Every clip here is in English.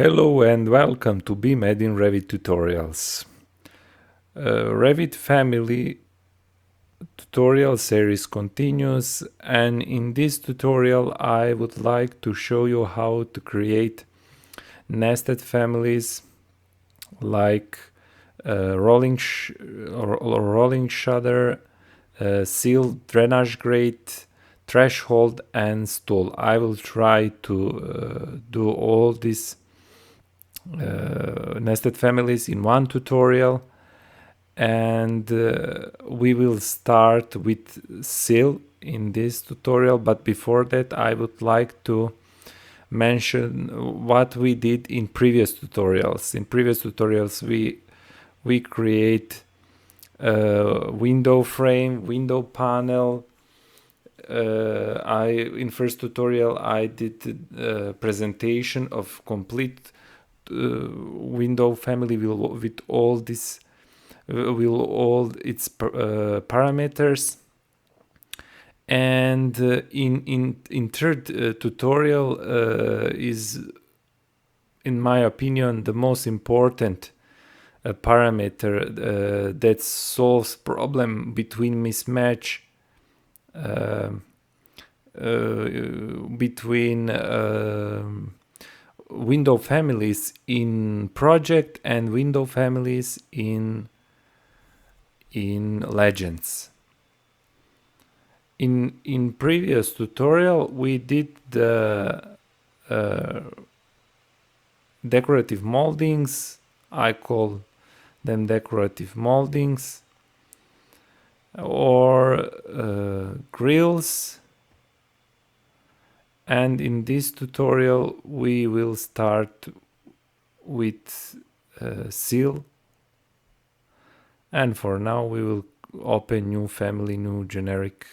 Hello and welcome to Be Made in Revit tutorials. Revit family tutorial series continues, and in this tutorial I would like to show you how to create nested families like rolling shutter, sill, drainage grate, threshold and stool. I will try to do all these nested families in one tutorial, and we will start with Sill in this tutorial. But before that, I would like to mention what we did in previous tutorials. In previous tutorials, we create a window frame, window panel. In first tutorial I did a presentation of complete window family with all this all its parameters, and in third tutorial is, in my opinion, the most important parameter that solves problem between mismatch between window families in project and window families in legends. In previous tutorial we did the decorative moldings. I call them decorative moldings or grills, and in this tutorial we will start with Sill, and for now we will open new family, new generic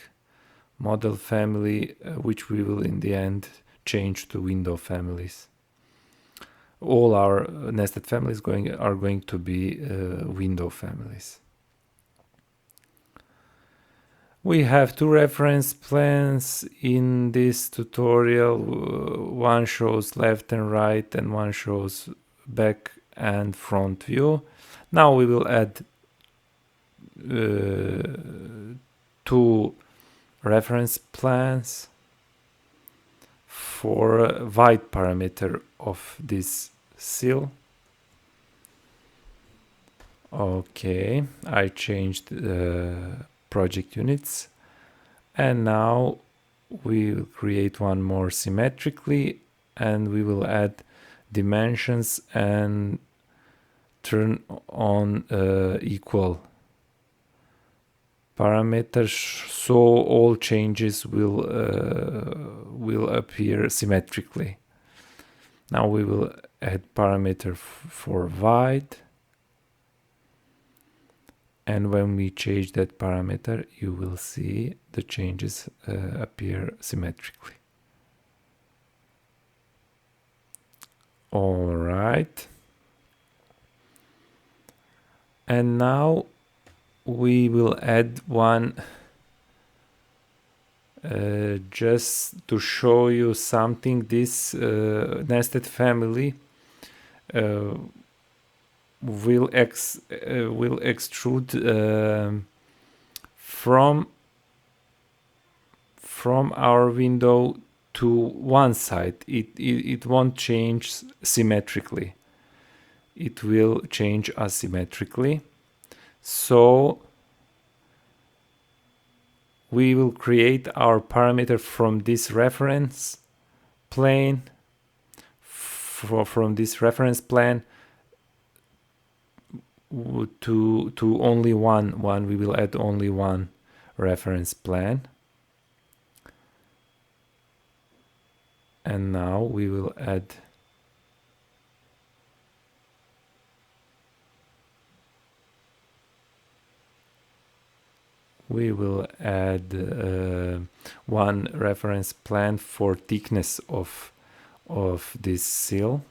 model family, which we will in the end change to window families. All our nested families are going to be window families. We have two reference plans in this tutorial. One shows left and right, and one shows back and front view. Now we will add two reference plans for white parameter of this sill. Okay, I changed project units, and now we will create one more symmetrically, and we will add dimensions and turn on equal parameters, so all changes will appear symmetrically. Now we will add parameter for white, and when we change that parameter you will see the changes appear symmetrically. All right, and now we will add one just to show you something. This nested family will extrude from our window to one side. It won't change symmetrically, it will change asymmetrically. So we will create our parameter from this reference plane, from this reference plane to only one. We will add only one reference plane, and now we will add one reference plane for thickness of this sill.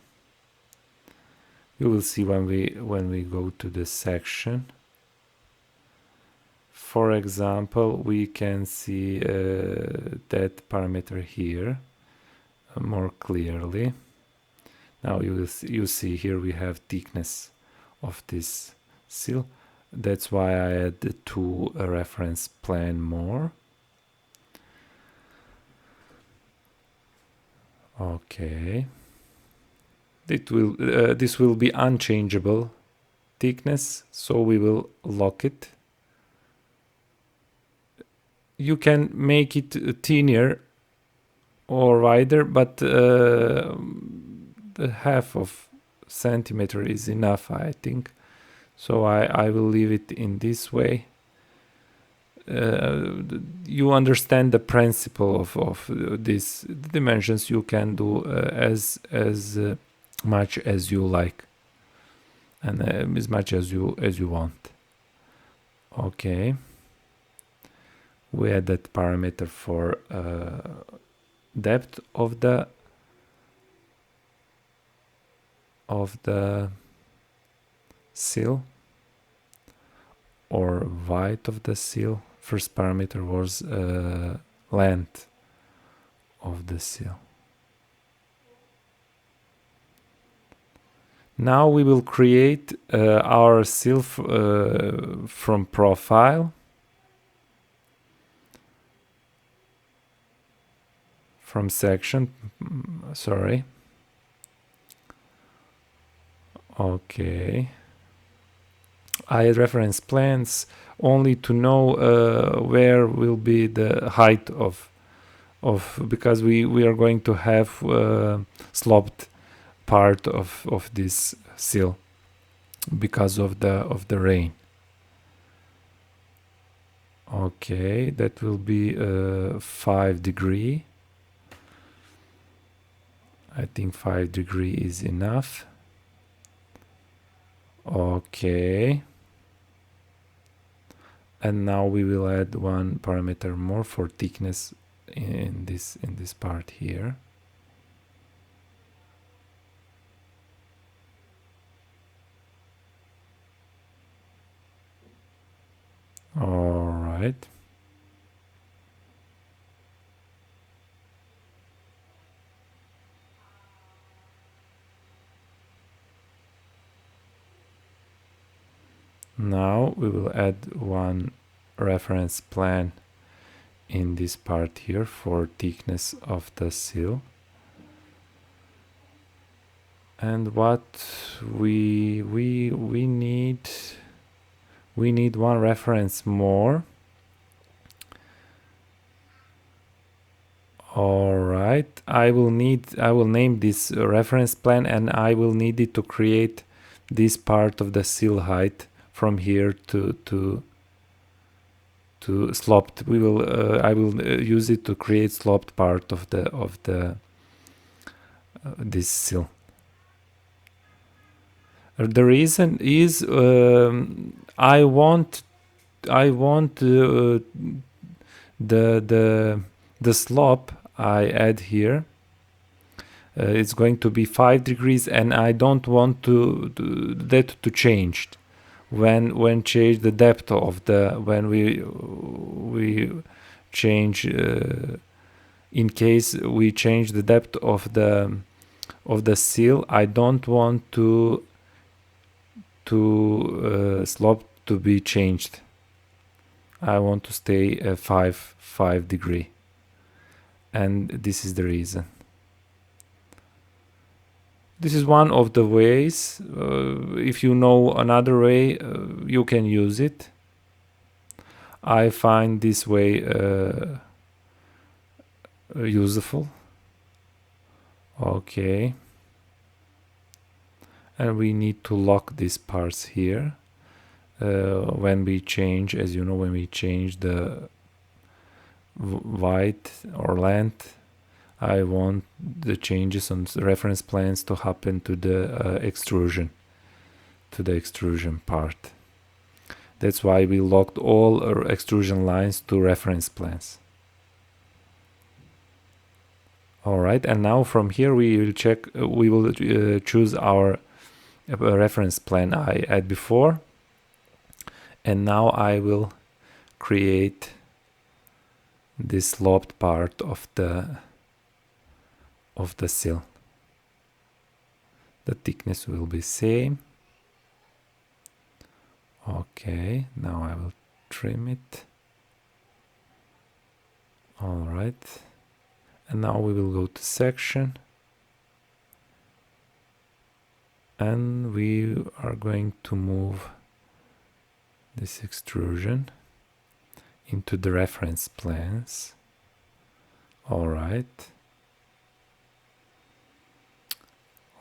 You will see when we go to the section. For example, we can see that parameter here more clearly. Now you see here we have thickness of this sill. That's why I add two reference plane more. Okay. This will be unchangeable thickness, so we will lock it. You can make it thinner or wider, but the half of centimeter is enough, I think. So I will leave it in this way. You understand the principle of these dimensions. You can do as much as you like, and as much as you want. Okay. We add that parameter for depth of the sill or height of the sill. First parameter was length of the sill. Now we will create our sill from profile. From section, sorry. Okay. I add reference plans only to know where will be the height of because we are going to have sloped part of this sill because of the rain. Okay, that will be 5 degree. I think 5 degree is enough. Okay. And now we will add one parameter more for thickness in this part here. All right. Now we will add one reference plan in this part here for thickness of the sill. And what we need one reference more. All right, I will name this reference plan, and I will need it to create this part of the sill height from here to sloped. I will use it to create sloped part of this sill. The reason is I want the slope I add here. It's going to be 5 degrees, and I don't want that to change when change the depth of when we change in case we change the depth of the sill. I don't want to slope to be changed. I want to stay 5 degree, and this is the reason. This is one of the ways. If you know another way, you can use it. I find this way useful. Okay. And we need to lock these parts here. When we change, as you know, when we change the height or length, I want the changes on the reference planes to happen to the extrusion part. That's why we locked all our extrusion lines to reference planes. All right, and now from here we will check. We will choose our reference plane I had before, and now I will create this sloped part of the sill. The thickness will be same. Okay, now I will trim it. All right, and now we will go to section, and we are going to move this extrusion into the reference plans. All right.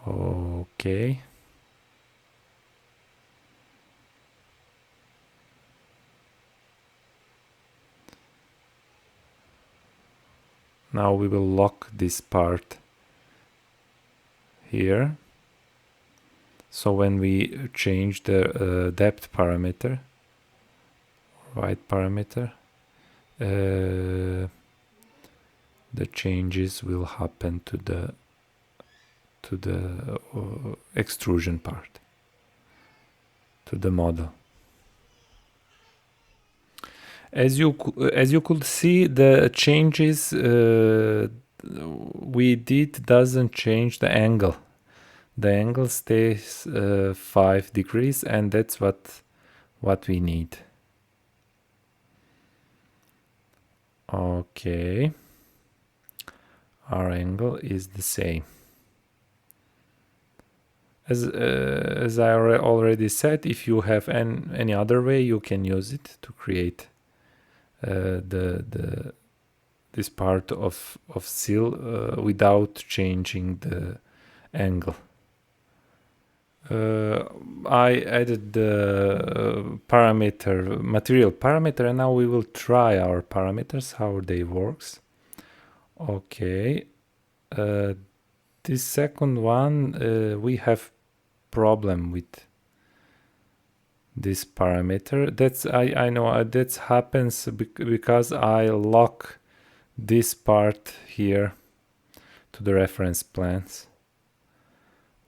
Okay. Now we will lock this part here. So when we change the depth parameter, height parameter, the changes will happen to the extrusion part, to the model. As you could see, the changes we did doesn't change the angle. The angle stays 5 degrees, and that's what we need. Okay, our angle is the same. As I already said, if you have any other way, you can use it to create this part of sill without changing the angle. I added the material parameter, and now we will try our parameters, how they works. Okay, this second one, we have problem with this parameter. That's I know that happens because I lock this part here to the reference plans.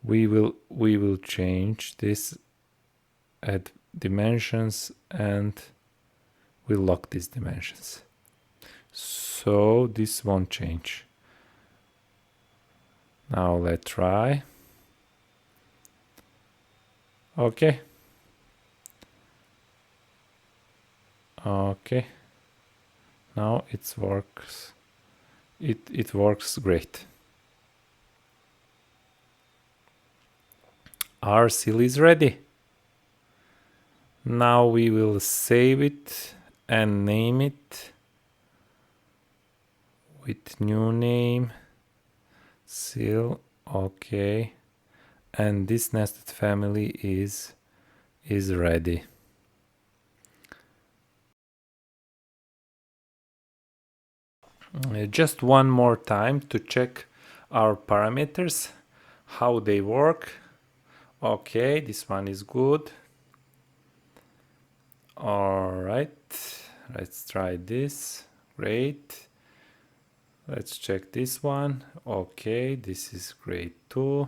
We will change this, add dimensions, and we'll lock these dimensions. So this won't change. Now let's try. Okay. Okay. Now it works. It works great. Our sill is ready. Now we will save it and name it with new name, sill. Okay, and this nested family is ready. Just one more time to check our parameters, how they work. Okay, this one is good. All right, let's try this. Great. Let's check this one. Okay, this is great too.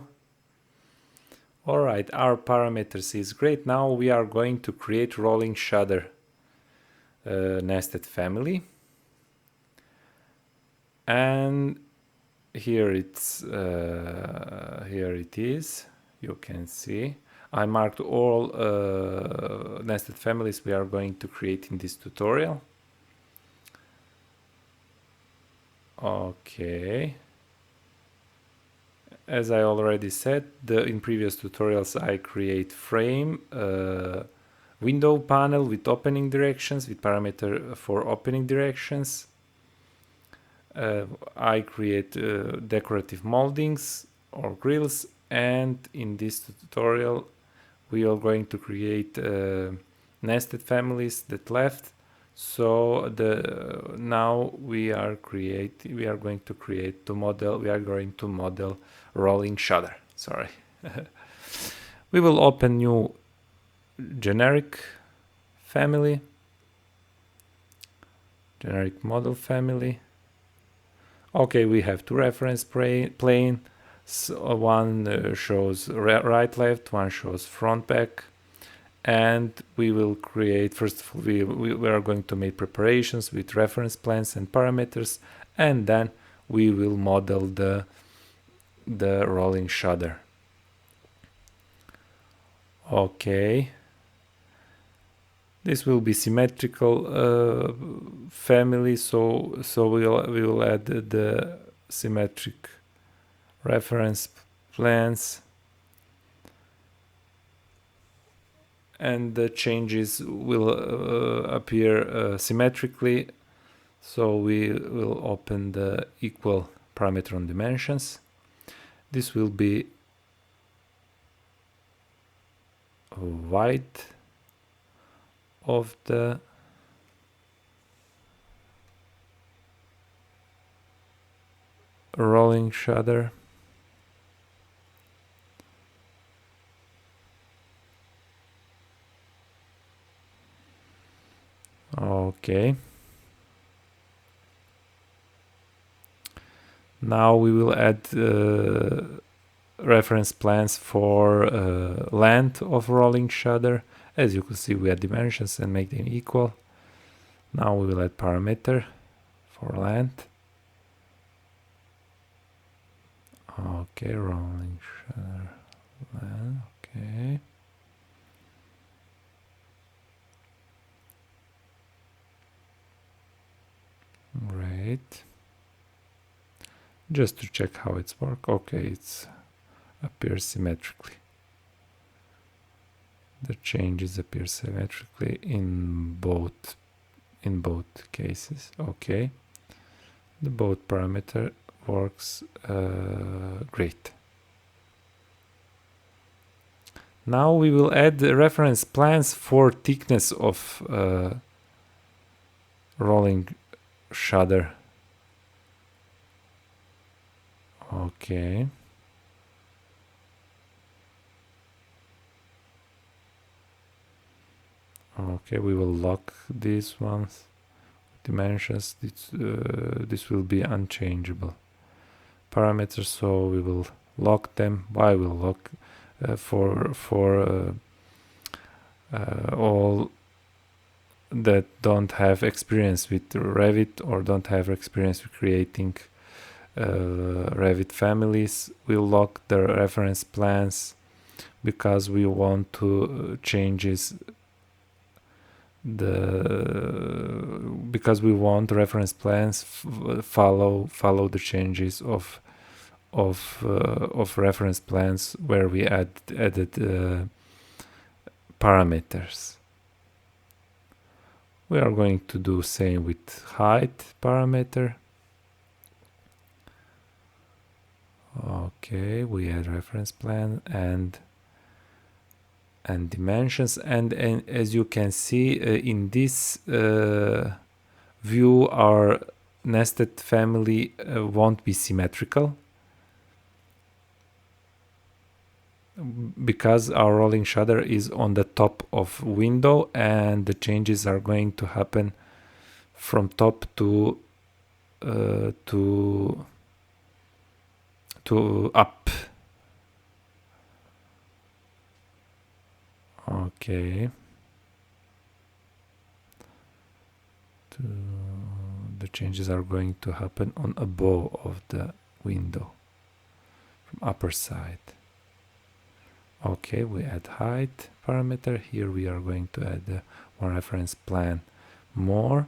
All right, our parameters is great. Now we are going to create rolling shutter nested family. And here it is. You can see I marked all nested families we are going to create in this tutorial. Okay. As I already said, in previous tutorials I create frame, window panel with opening directions, with parameter for opening directions. I create decorative moldings or grills, and in this tutorial we are going to create nested families that left. So now we are going to model rolling shutter. Sorry. We will open new generic family, generic model family. Okay, we have two reference plane. So one shows right left, one shows front back, and we will create, first of all, we are going to make preparations with reference plans and parameters, and then we will model the rolling shutter. Okay. This will be symmetrical family, so we will add the symmetric reference plans, and the changes will appear symmetrically. So we will open the equal parameter on dimensions. This will be white of the rolling shutter. Okay. Now we will add reference plans for length of rolling shutter. As you can see, we add dimensions and make them equal. Now we will add parameter for length. Okay, rolling shutter length. Okay. Great. Just to check how it's work. Okay, it's appears symmetrically. The changes appear symmetrically in both cases. Okay, the both parameter works great. Now we will add the reference plans for thickness of rolling shutter. Okay. Okay, we will lock these ones. Dimensions, this will be unchangeable parameters, so we will lock them. Why will lock for all that don't have experience with Revit or don't have experience with creating Revit families. We'll lock the reference plans because we want to changes because we want reference plans follow the changes of reference plans where we added parameters. We are going to do same with height parameter. Okay, we add reference plan and dimensions, and as you can see in this view, our nested family won't be symmetrical because our rolling shutter is on the top of window, and the changes are going to happen from top to up. Okay. The changes are going to happen on above of the window from upper side. Okay, we add height parameter. Here we are going to add one reference plan more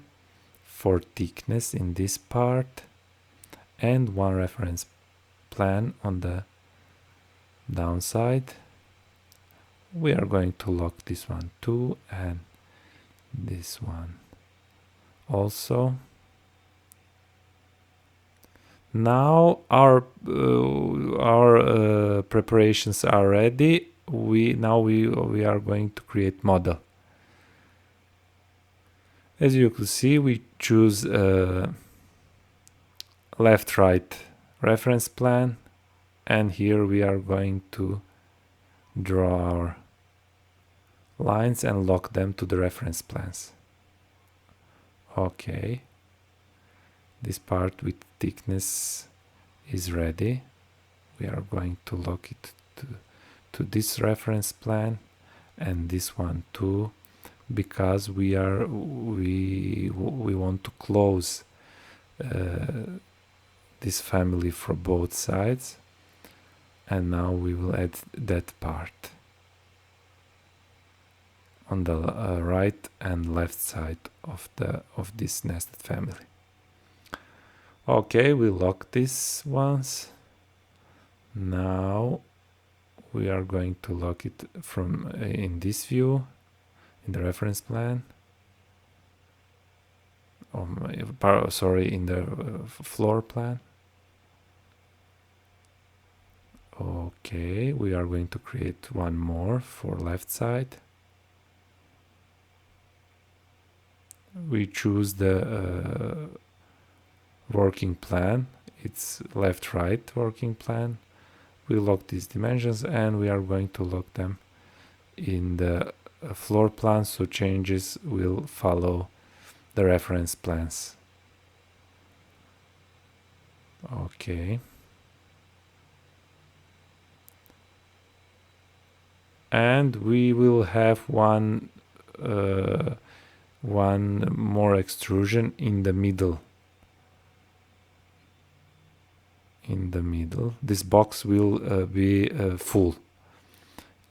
for thickness in this part, and one reference plan on the downside. We are going to lock this one too, and this one also. Now our preparations are ready. We are going to create model. As you can see, we choose left right reference plan, and here we are going to draw our lines and lock them to the reference plans. Okay, this part with thickness is ready. We are going to lock it to this reference plan and this one too, because we want to close this family for both sides. And now we will add that part. on the right and left side of this nested family. Okay, we lock this once. Now we are going to lock it from in this view, in the reference plan. Sorry, in the floor plan. Okay, we are going to create one more for left side. We choose the working plan. It's left-right working plan. We lock these dimensions and we are going to lock them in the floor plan, so changes will follow the reference plans. Okay. And we will have one more extrusion in the middle. This box will be full.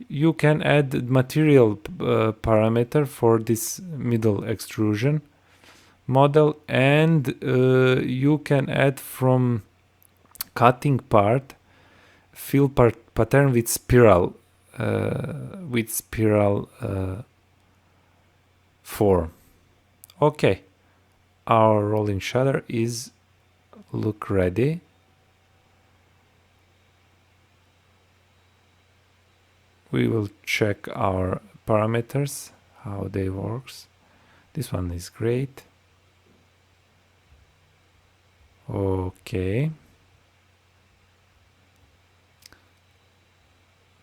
You can add material parameter for this middle extrusion model, and you can add from cutting part fill pattern with spiral form. Okay, our rolling shutter is look ready. We will check our parameters, how they works. This one is great. Okay.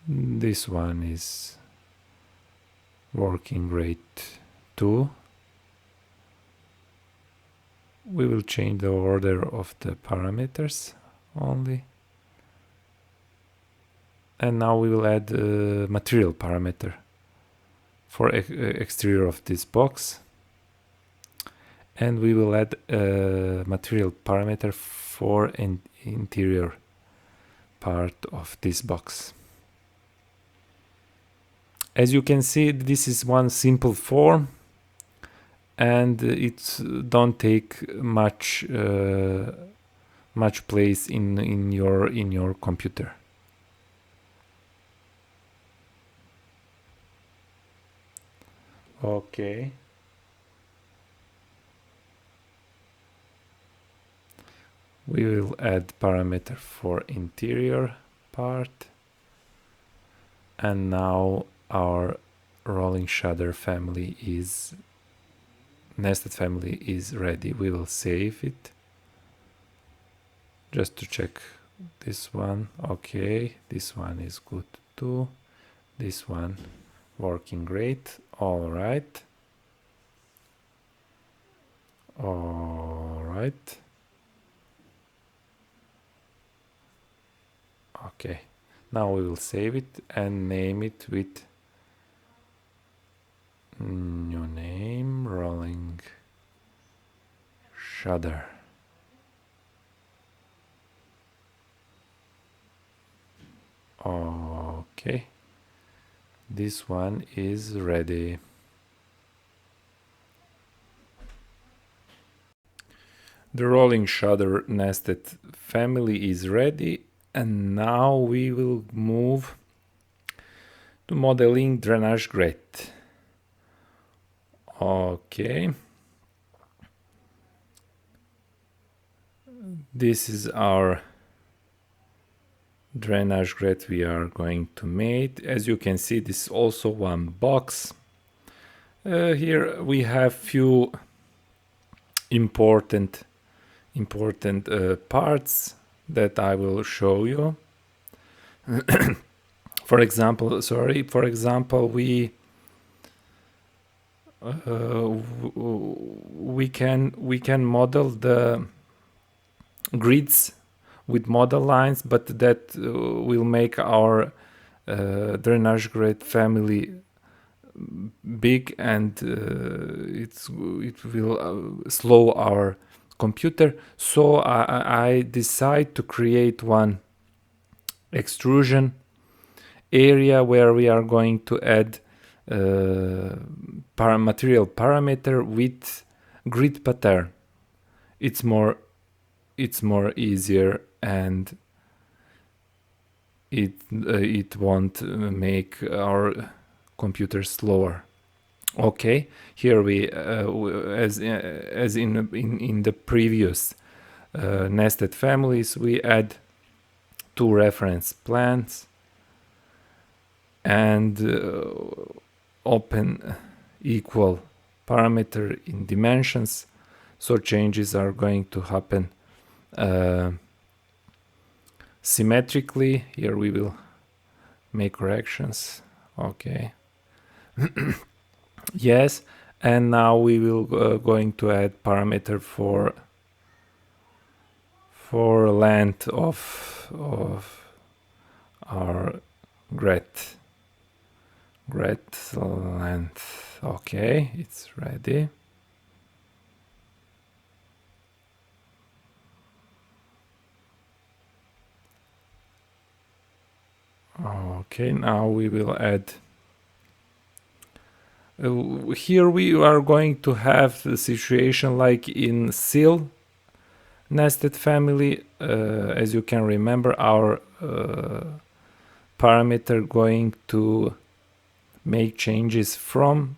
This one is working great too. We will change the order of the parameters only. And now we will add a material parameter for exterior of this box. And we will add a material parameter for an interior part of this box. As you can see, this is one simple form, and it don't take much place in your computer. Okay. We will add parameter for interior part, and now our rolling shutter family is nested family is ready. We will save it just to check this one. Okay, this one is good too. This one working great. All right. Okay, now we will save it and name it with new name, rolling shutter. Okay, this one is ready. The rolling shutter nested family is ready, and now we will move to modeling drainage grate. Okay, this is our drainage grate we are going to make. As you can see, this is also one box. Here we have few important parts that I will show you. For example, we can model the grids with model lines, but that will make our drainage grate family big, and it will slow our computer. So I decide to create one extrusion area where we are going to add material parameter with grid pattern. It's more easier, and it won't make our computer slower. Okay, here we as in the previous nested families, we add two reference plans and open equal parameter in dimensions, so changes are going to happen symmetrically. Here we will make corrections. Okay. Yes, and now we will going to add parameter for length of our grate length. Okay, it's ready. Okay, now we will add. Here we are going to have the situation like in Sill nested family. As you can remember, our parameter going to make changes from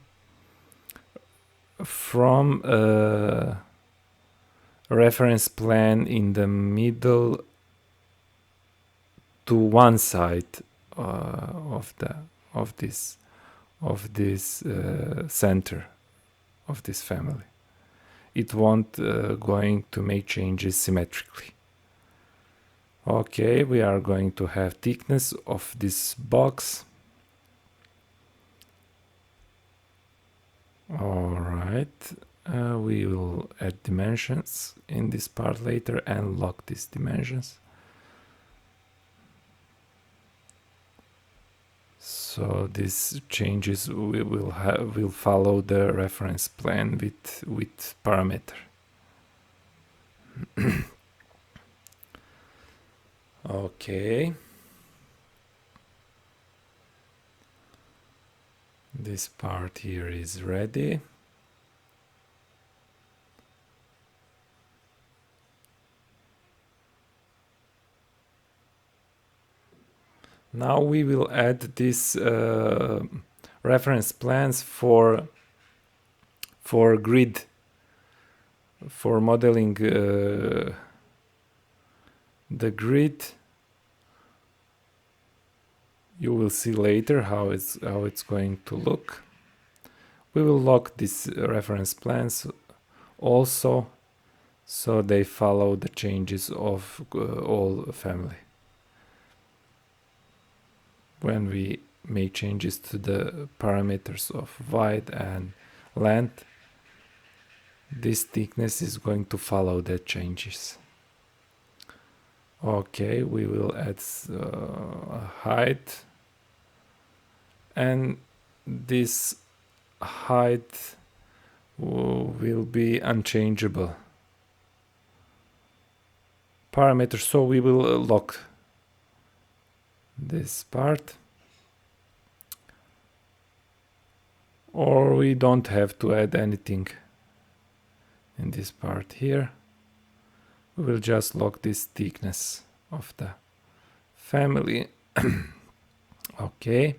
reference plane in the middle to one side of this center of this family. It won't going to make changes symmetrically. Okay, we are going to have thickness of this box. All right, we will add dimensions in this part later and lock these dimensions. So these changes will follow the reference plane with parameter. Okay. This part here is ready. Now we will add these reference plans for grid, for modeling the grid. You will see later how it's going to look. We will lock these reference plans also, so they follow the changes of all family. When we make changes to the parameters of width and length, this thickness is going to follow the changes. Okay, we will add height, and this height will be unchangeable parameter, so we will lock this part, or we don't have to add anything in this part here. We will just lock this thickness of the family. Okay.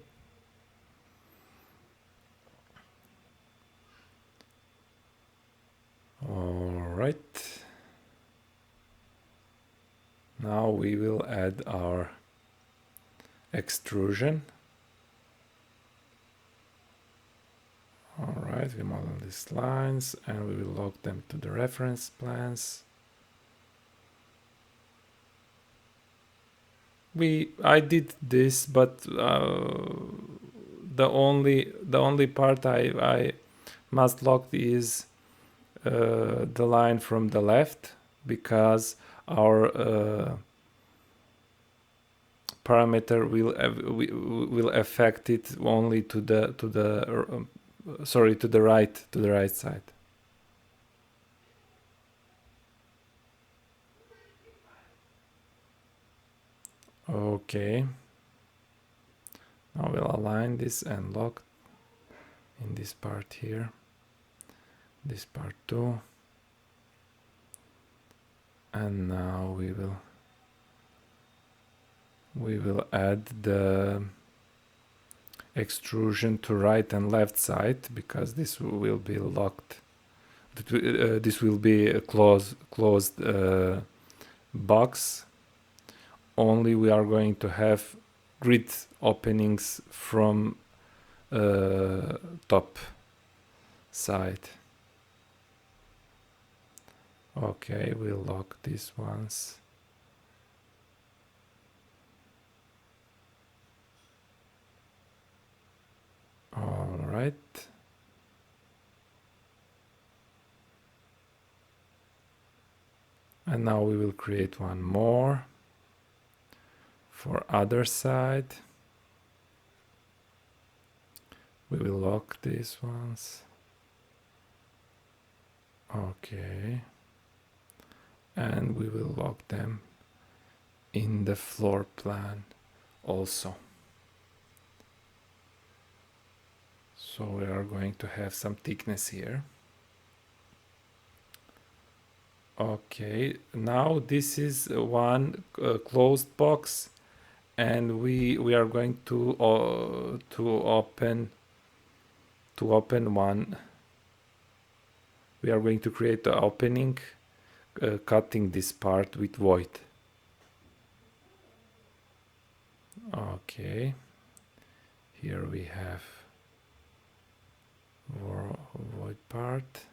All right. Now we will add our extrusion. All right, we model these lines and we will lock them to the reference plans. I did this, but the only part I must lock is the line from the left, because our parameter will affect it only to the right side. Okay. Now we'll align this and lock in this part here, this part too. And now we will add the extrusion to right and left side, because this will be locked. This will be a closed box. Only we are going to have grid openings from top side. Okay, we'll lock these ones. All right. And now we will create one more for other side. We will lock these ones. Okay. And we will lock them in the floor plan also. So we are going to have some thickness here. Okay, now this is one closed box, and we are going to open one. We are going to create the opening, cutting this part with void. Okay, here we have void part.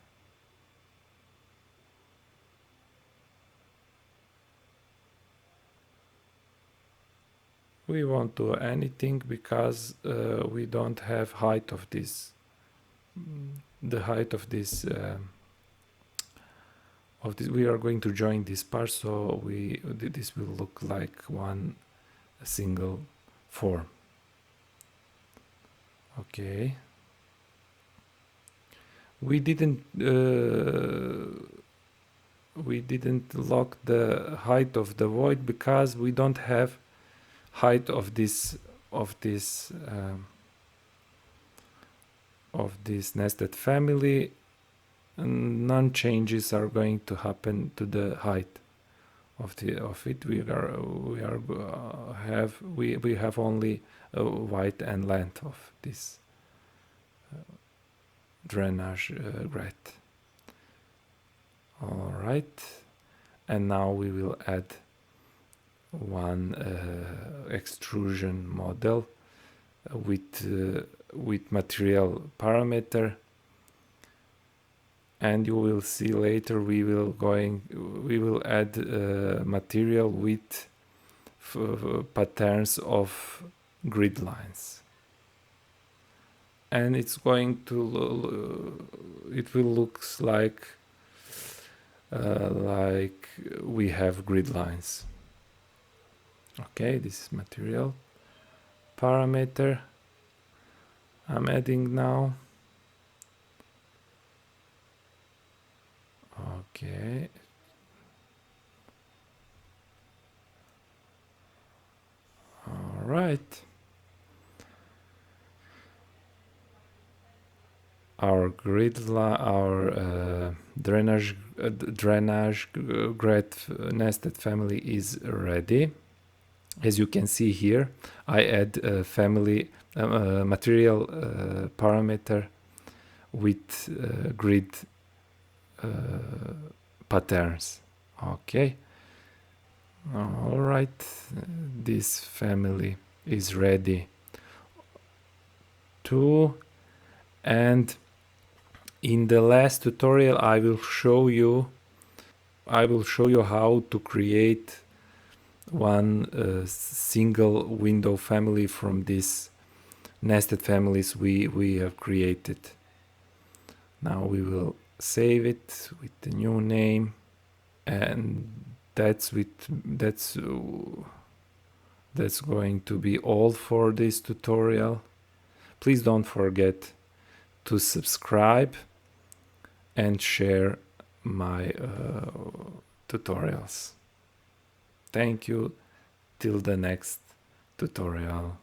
We won't do anything because we don't have height of this. The height of this we are going to join this part, so this will look like one single form. Okay. We didn't lock the height of the void because we don't have height of this nested family. None changes are going to happen to the height of it. We have only width and length of this drainage grate. All right, and now we will add one extrusion model with material parameter, and you will see later we will add material with patterns of grid lines, and it's going to it will look like we have grid lines. Okay, this is material parameter I'm adding now. Okay. All right. Our drainage grate nested family is ready. As you can see here, I add a family material parameter with grid patterns. Okay. All right. This family is ready too. And in the last tutorial, I will show you how to create one single window family from these nested families we have created. Now we will save it with the new name, and that's going to be all for this tutorial. Please don't forget to subscribe and share my tutorials. Thank you. Till the next tutorial.